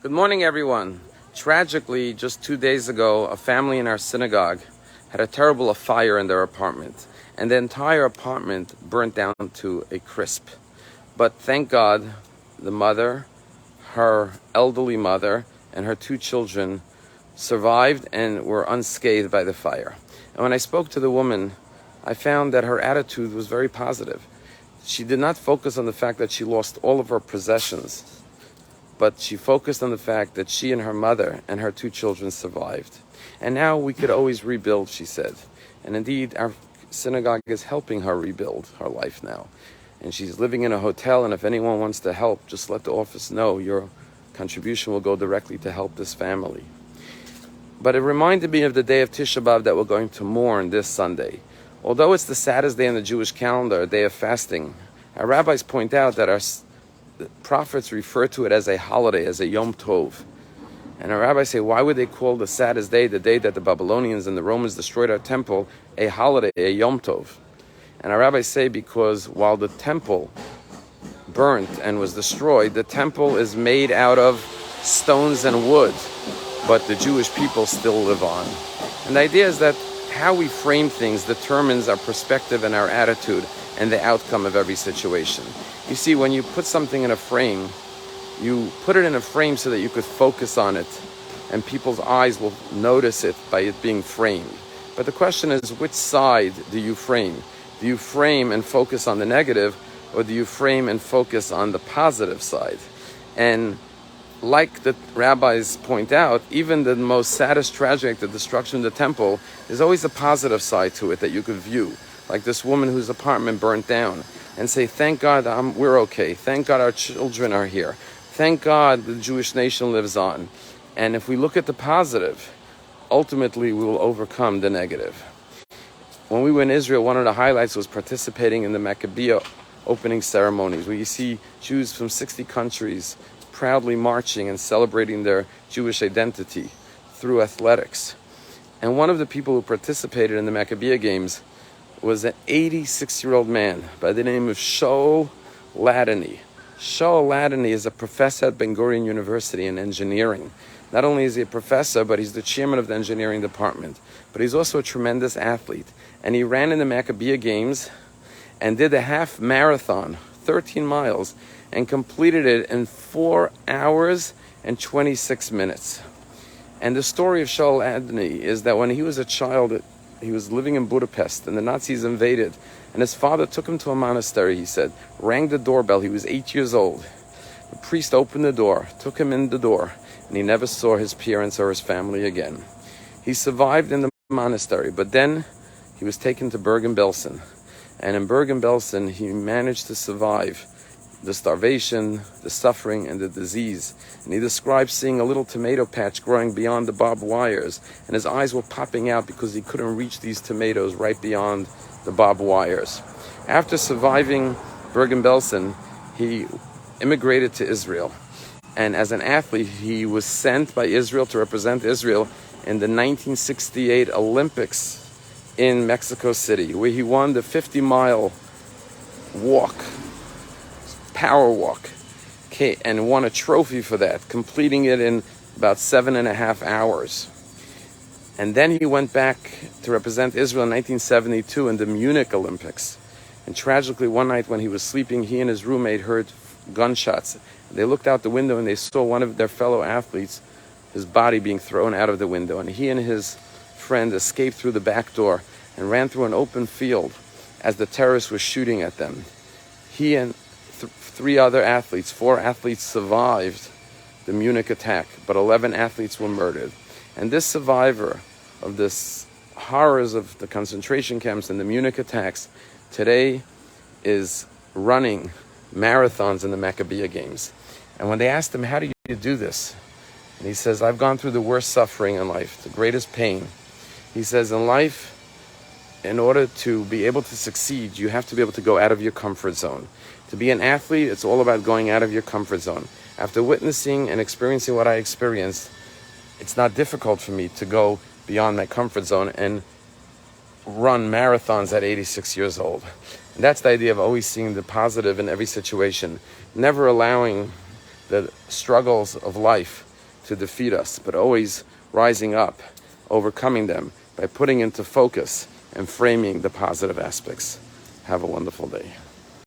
Good morning, everyone. Tragically, just 2 days ago, a family in our synagogue had a terrible fire in their apartment, and the entire apartment burnt down to a crisp. But thank God, the mother, her elderly mother, and her 2 children survived and were unscathed by the fire. And when I spoke to the woman, I found that her attitude was very positive. She did not focus on the fact that she lost all of her possessions, but she focused on the fact that she and her mother and her 2 children survived. And now we could always rebuild, she said. And indeed, our synagogue is helping her rebuild her life now. And she's living in a hotel, and if anyone wants to help, just let the office know. Your contribution will go directly to help this family. But it reminded me of the day of Tisha B'Av that we're going to mourn this Sunday. Although it's the saddest day in the Jewish calendar, a day of fasting, our rabbis point out that the prophets refer to it as a holiday, as a Yom Tov. And our rabbis say, why would they call the saddest day, the day that the Babylonians and the Romans destroyed our temple, a holiday, a Yom Tov? And our rabbis say because while the temple burnt and was destroyed, the temple is made out of stones and wood, but the Jewish people still live on. And the idea is that how we frame things determines our perspective and our attitude and the outcome of every situation. You see, when you put something in a frame, you put it in a frame so that you could focus on it, and people's eyes will notice it by it being framed. But the question is, which side do you frame? Do you frame and focus on the negative, or do you frame and focus on the positive side? And like the rabbis point out, even the most saddest tragedy, the destruction of the temple, there's always a positive side to it that you could view. Like this woman whose apartment burnt down, and say, thank God we're okay. Thank God our children are here. Thank God the Jewish nation lives on. And if we look at the positive, ultimately we will overcome the negative. When we were in Israel, one of the highlights was participating in the Maccabeah opening ceremonies, where you see Jews from 60 countries proudly marching and celebrating their Jewish identity through athletics. And one of the people who participated in the Maccabeah games was an 86-year-old man by the name of Shaul Ladany. Shaul Ladany is a professor at Ben Gurion University in engineering. Not only is he a professor, but he's the chairman of the engineering department. But he's also a tremendous athlete. And he ran in the Maccabeah games and did a half marathon, 13 miles, and completed it in 4 hours and 26 minutes. And the story of Shaul Ladany is that when he was a child, he was living in Budapest, and the Nazis invaded. And his father took him to a monastery, he said, rang the doorbell. He was 8 years old. The priest opened the door, took him in the door, and he never saw his parents or his family again. He survived in the monastery, but then he was taken to Bergen-Belsen. And in Bergen-Belsen, he managed to survive the starvation, the suffering, and the disease. And he described seeing a little tomato patch growing beyond the barbed wires, and his eyes were popping out because he couldn't reach these tomatoes right beyond the barbed wires. After surviving Bergen-Belsen, he immigrated to Israel. And as an athlete, he was sent by Israel to represent Israel in the 1968 Olympics in Mexico City, where he won the 50-mile walk, power walk, and won a trophy for that, completing it in about 7.5 hours. And then he went back to represent Israel in 1972 in the Munich Olympics. And tragically, one night when he was sleeping, he and his roommate heard gunshots. They looked out the window and they saw one of their fellow athletes, his body being thrown out of the window. And he and his friend escaped through the back door and ran through an open field as the terrorists were shooting at them. He and 3 other athletes, 4 athletes survived the Munich attack, but 11 athletes were murdered. And this survivor of this horrors of the concentration camps and the Munich attacks today is running marathons in the Maccabeah games. And when they asked him, how do you do this? And he says, I've gone through the worst suffering in life, the greatest pain. He says, in life, in order to be able to succeed, you have to be able to go out of your comfort zone. To be an athlete, it's all about going out of your comfort zone. After witnessing and experiencing what I experienced, it's not difficult for me to go beyond my comfort zone and run marathons at 86 years old. And that's the idea of always seeing the positive in every situation, never allowing the struggles of life to defeat us, but always rising up, overcoming them by putting into focus and framing the positive aspects. Have a wonderful day.